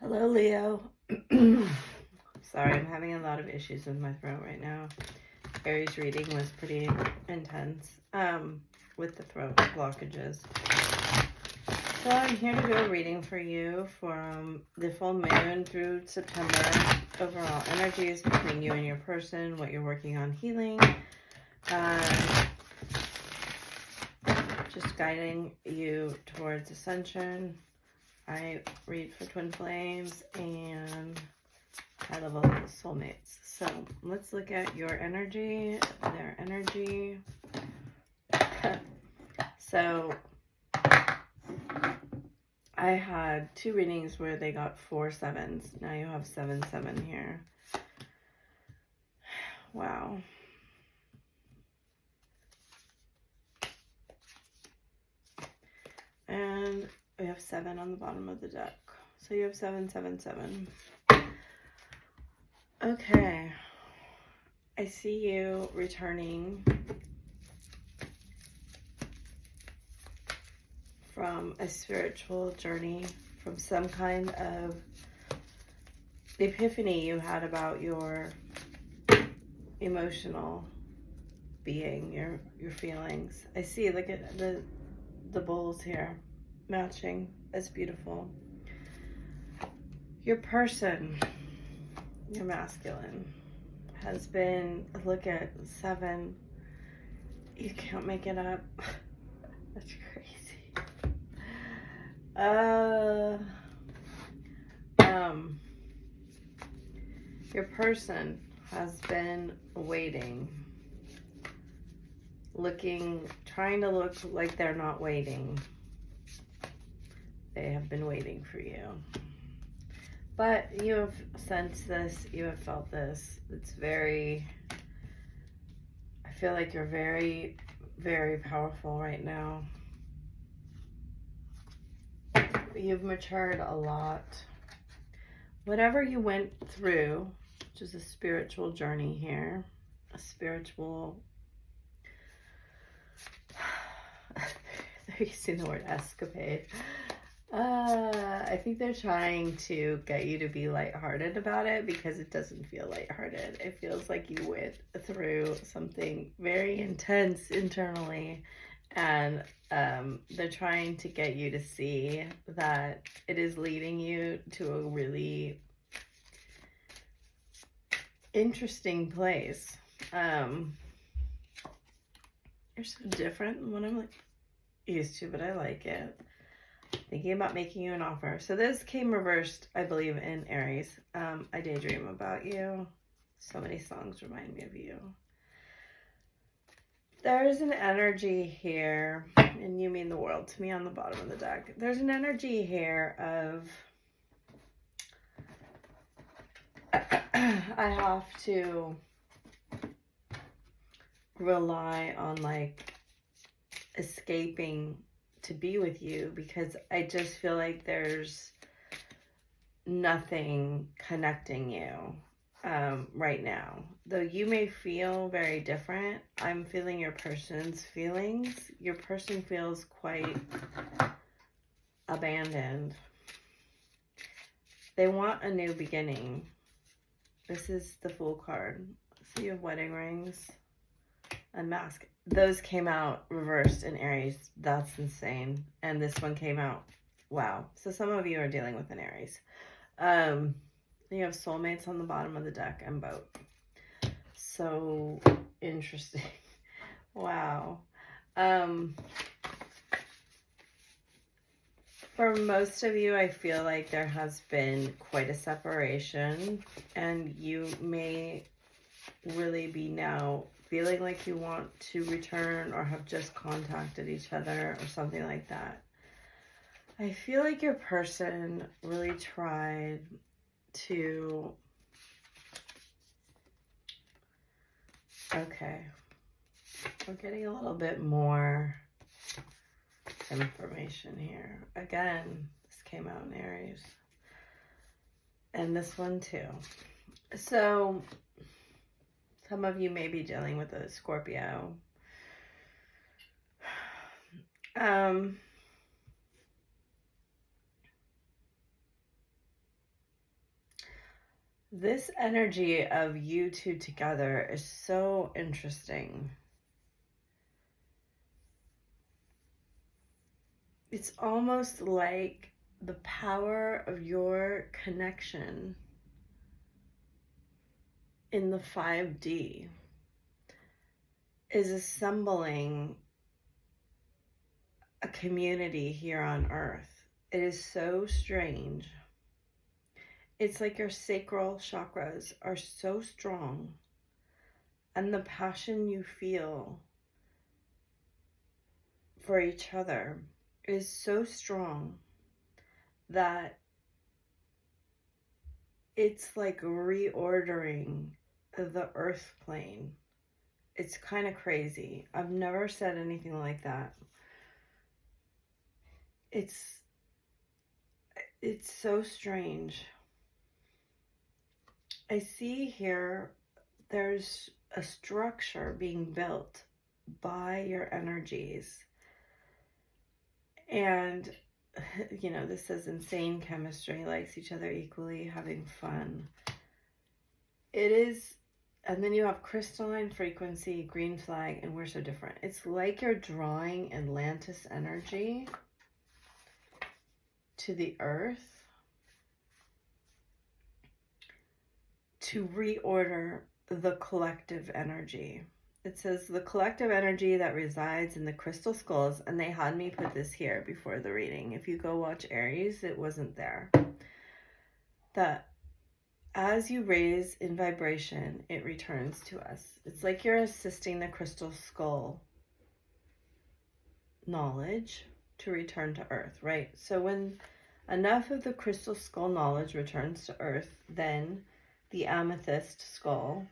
Hello, Leo. Sorry, I'm having a lot of issues with my throat right now. Aries reading was pretty intense with the throat blockages. So I'm here to do a reading for you from the full moon through September. Overall energies between you and your person, what you're working on healing. Just guiding you towards ascension. I read for twin flames and high-level soulmates. So let's look at your energy, their energy. So I had two readings where they got 4 sevens. Now you have 7 7 here. Wow. And we have 7 on the bottom of the deck. So you have 7 7 7. Okay. I see you returning from a spiritual journey, from some kind of epiphany you had about your emotional being, your feelings. I see, look at the bowls here matching. It's beautiful. Your person, your masculine, has been, look at 7. You can't make it up. That's crazy. Your person has been waiting, trying to look like they're not waiting. They have been waiting for you. But you have sensed this, you have felt this. It's very, I feel like you're very, very powerful right now. You've matured a lot. Whatever you went through, which is a spiritual journey here, a spiritual, there you see the word escapade. I think they're trying to get you to be lighthearted about it because it doesn't feel lighthearted. It feels like you went through something very intense internally, and they're trying to get you to see that it is leading you to a really interesting place. You're so different than what I'm used to, but I like it. Thinking about making you an offer. So this came reversed, I believe, in Aries. I daydream about you. So many songs remind me of you. There's an energy here, and you mean the world to me on the bottom of the deck. There's an energy here of I have to rely on like escaping to be with you because I just feel like there's nothing connecting you right now. Though you may feel very different, I'm feeling your person's feelings. Your person feels quite abandoned. They want a new beginning. This is the Fool card. So you have wedding rings, unmask. Those came out reversed in Aries. That's insane. And this one came out. Wow. So some of you are dealing with an Aries. You have soulmates on the bottom of the deck and boat. So interesting. Wow. For most of you, I feel like there has been quite a separation, and you may really be now feeling like you want to return or have just contacted each other or something like that. I feel like your person really tried to, okay, we're getting a little bit more information here. Again, this came out in Aries. And this one too. So some of you may be dealing with a Scorpio. This energy of you two together is so interesting. It's almost like the power of your connection in the 5D is assembling a community here on Earth. It is so strange. It's like your sacral chakras are so strong, and the passion you feel for each other is so strong that it's like reordering the earth plane. It's kind of crazy. I've never said anything like that. It's so strange. I see here there's a structure being built by your energies. And, you know, this says insane chemistry, likes each other equally, having fun. It is, and then you have crystalline frequency, green flag, and we're so different. It's like you're drawing Atlantis energy to the earth to reorder the collective energy. It says the collective energy that resides in the crystal skulls, and they had me put this here before the reading. If you go watch Aries, it wasn't there. That as you raise in vibration, it returns to us. It's like you're assisting the crystal skull knowledge to return to earth, right? So when enough of the crystal skull knowledge returns to earth, then the amethyst skull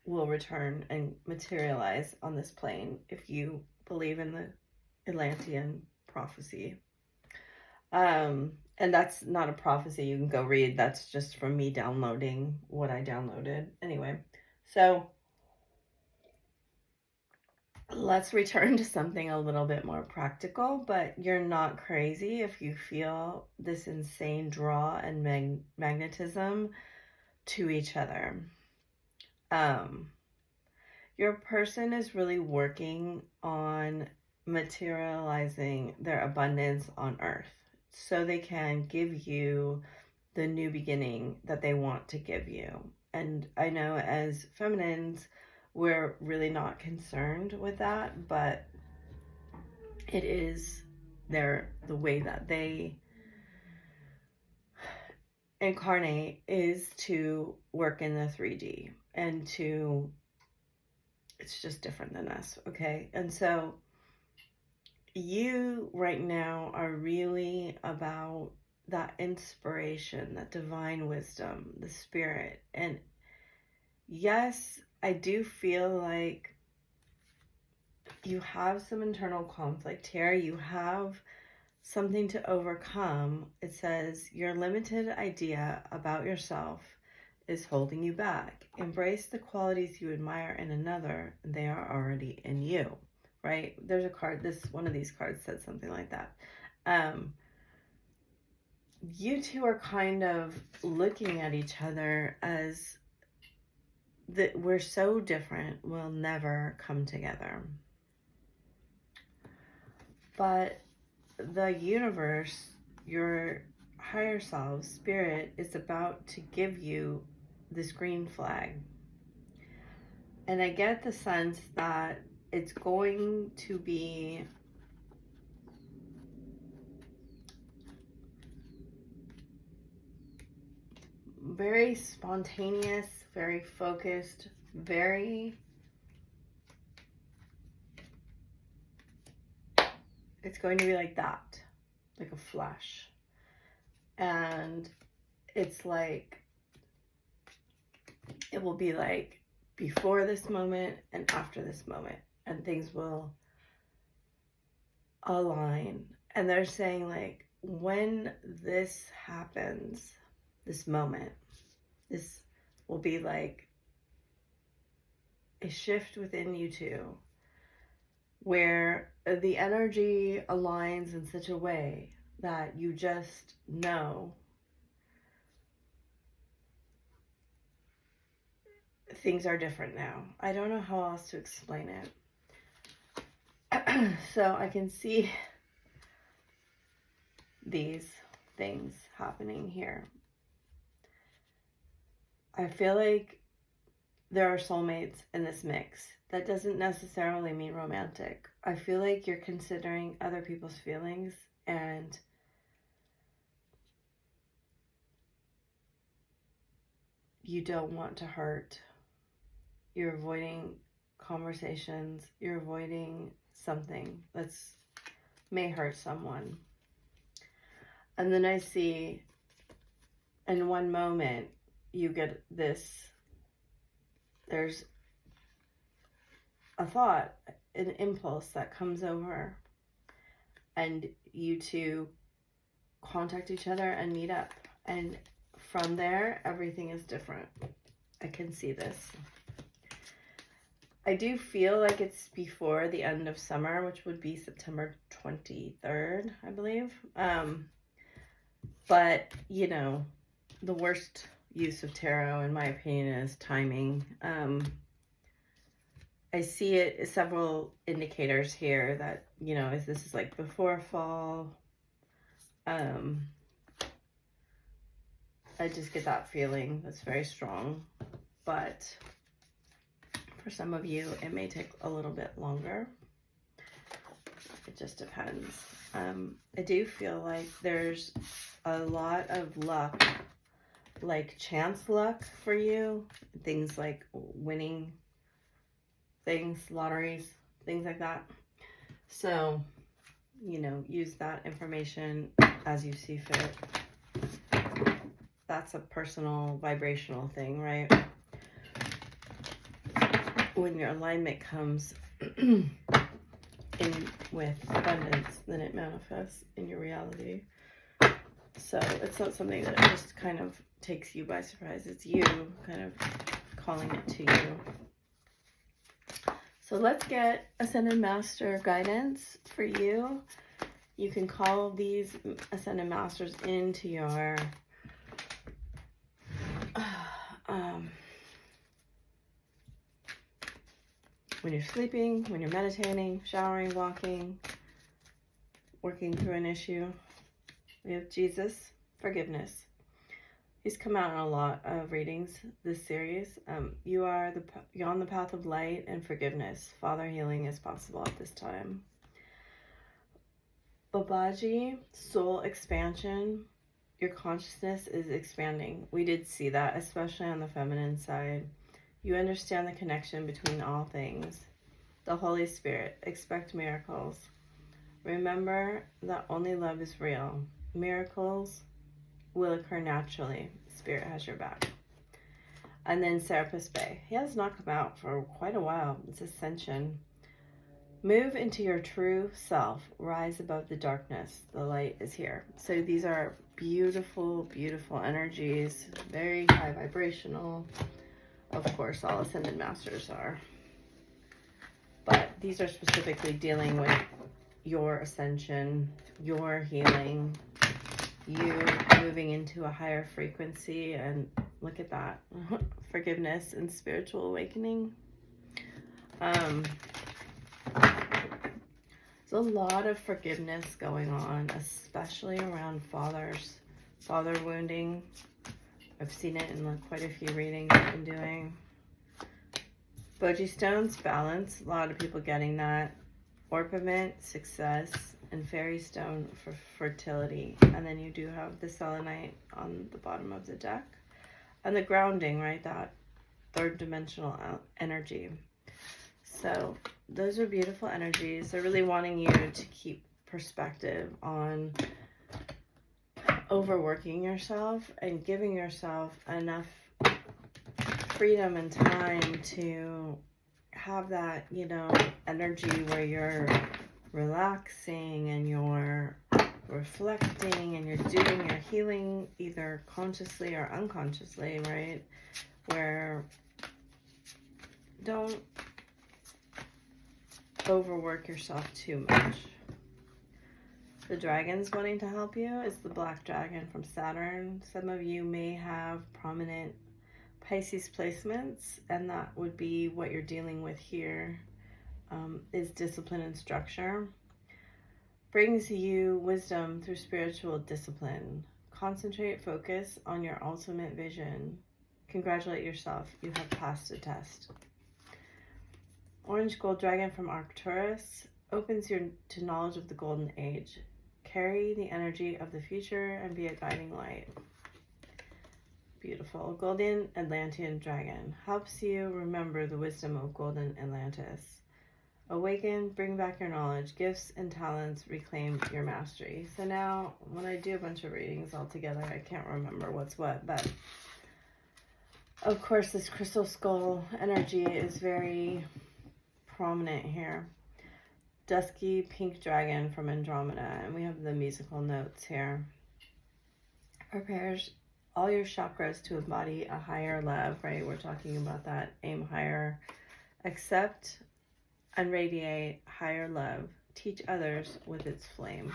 will return and materialize on this plane if you believe in the Atlantean prophecy. And that's not a prophecy you can go read. That's just from me downloading what I downloaded. Anyway, so let's return to something a little bit more practical, but you're not crazy if you feel this insane draw and magnetism to each other. Your person is really working on materializing their abundance on earth so they can give you the new beginning that they want to give you. And I know as feminines, we're really not concerned with that, but it is the way that they incarnate is to work in the 3D and to, it's just different than us, okay? And so you right now are really about that inspiration, that divine wisdom, the spirit. And yes, I do feel like you have some internal conflict here. You have something to overcome. It says your limited idea about yourself is holding you back. Embrace the qualities you admire in another. They are already in you, right? There's a card, one of these cards said something like that. You two are kind of looking at each other as that we're so different, we'll never come together. But the universe, your higher self, spirit, is about to give you this green flag. And I get the sense that it's going to be very spontaneous, very focused, it's going to be like that, like a flash. And it's like, it will be like before this moment and after this moment, and things will align. And they're saying like, when this happens, this moment, this will be like a shift within you two where the energy aligns in such a way that you just know things are different now. I don't know how else to explain it. So I can see these things happening here. I feel like there are soulmates in this mix. That doesn't necessarily mean romantic. I feel like you're considering other people's feelings, and you don't want to hurt. You're avoiding conversations. You're avoiding something that's may hurt someone. And then I see in one moment you get this, there's a thought, an impulse that comes over, and you two contact each other and meet up. And from there, everything is different. I can see this. I do feel like it's before the end of summer, which would be September 23rd, I believe. But, you know, the worst use of tarot, in my opinion, is timing. I see it several indicators here that, you know, if this is like before fall, I just get that feeling that's very strong. But for some of you, it may take a little bit longer. It just depends. I do feel like there's a lot of luck, like chance luck for you. Things like winning things, lotteries, things like that. So, you know, use that information as you see fit. That's a personal vibrational thing, right? When your alignment comes in with abundance, then it manifests in your reality. So it's not something that just kind of takes you by surprise. It's you kind of calling it to you. So let's get Ascended Master guidance for you. You can call these Ascended Masters into your when you're sleeping, when you're meditating, showering, walking, working through an issue. We have Jesus, forgiveness. He's come out in a lot of readings this series. You're on the path of light and forgiveness. Father, healing is possible at this time. Babaji, soul expansion. Your consciousness is expanding. We did see that, especially on the feminine side. You understand the connection between all things. The Holy Spirit, expect miracles. Remember that only love is real. Miracles will occur naturally. Spirit has your back. And then Serapis Bey. He has not come out for quite a while. It's Ascension. Move into your true self. Rise above the darkness. The light is here. So these are beautiful, beautiful energies. Very high vibrational. Of course, all Ascended Masters are. But these are specifically dealing with your ascension, your healing, you moving into a higher frequency. And look at that. Forgiveness and spiritual awakening. There's a lot of forgiveness going on, especially around father wounding. I've seen it in quite a few readings I've been doing. Boji stones, balance. A lot of people getting that. Orpiment, success. And fairy stone for fertility. And then you do have the selenite on the bottom of the deck. And the grounding, right? That third dimensional energy. So those are beautiful energies. They're really wanting you to keep perspective on overworking yourself and giving yourself enough freedom and time to have that, you know, energy where you're relaxing and you're reflecting and you're doing your healing either consciously or unconsciously, right? Where don't overwork yourself too much. The dragon's wanting to help you is the black dragon from Saturn. Some of you may have prominent Pisces placements, and that would be what you're dealing with here, is discipline and structure. Brings you wisdom through spiritual discipline. Concentrate, focus on your ultimate vision. Congratulate yourself, you have passed a test. Orange Gold Dragon from Arcturus opens you to knowledge of the golden age. Carry the energy of the future and be a guiding light. Beautiful. Golden Atlantean Dragon helps you remember the wisdom of Golden Atlantis. Awaken, bring back your knowledge, gifts and talents, reclaim your mastery. So now, when I do a bunch of readings all together, I can't remember what's what, but of course this crystal skull energy is very prominent here. Dusky Pink Dragon from Andromeda, and we have the musical notes here. Prepares all your chakras to embody a higher love, right? We're talking about that. Aim higher, accept and radiate higher love. Teach others with its flame.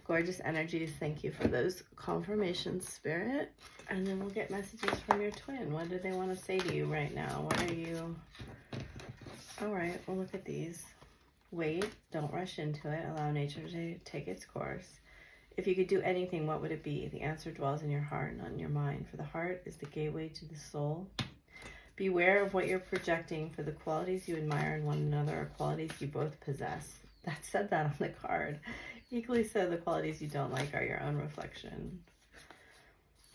Gorgeous energies. Thank you for those confirmations, Spirit. And then we'll get messages from your twin. What do they want to say to you right now? What are you... All right, we'll look at these. Wait, don't rush into it. Allow nature to take its course. If you could do anything, what would it be? The answer dwells in your heart, not in your mind. For the heart is the gateway to the soul. Beware of what you're projecting, for the qualities you admire in one another are qualities you both possess. That said that on the card. Equally so, the qualities you don't like are your own reflection.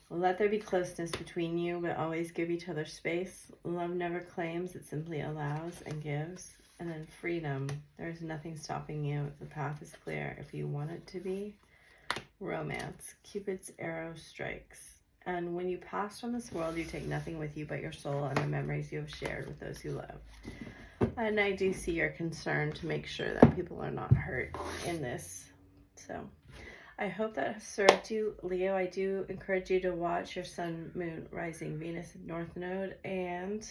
Let there be closeness between you, but always give each other space. Love never claims, it simply allows and gives. And then freedom. There's nothing stopping you. The path is clear if you want it to be. Romance. Cupid's arrow strikes. And when you pass from this world, you take nothing with you but your soul and the memories you have shared with those you love. And I do see your concern to make sure that people are not hurt in this. So I hope that has served you, Leo. I do encourage you to watch your Sun, Moon, Rising, Venus, North Node, and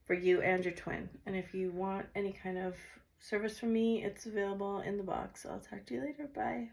for you and your twin. And if you want any kind of service from me, it's available in the box. I'll talk to you later. Bye.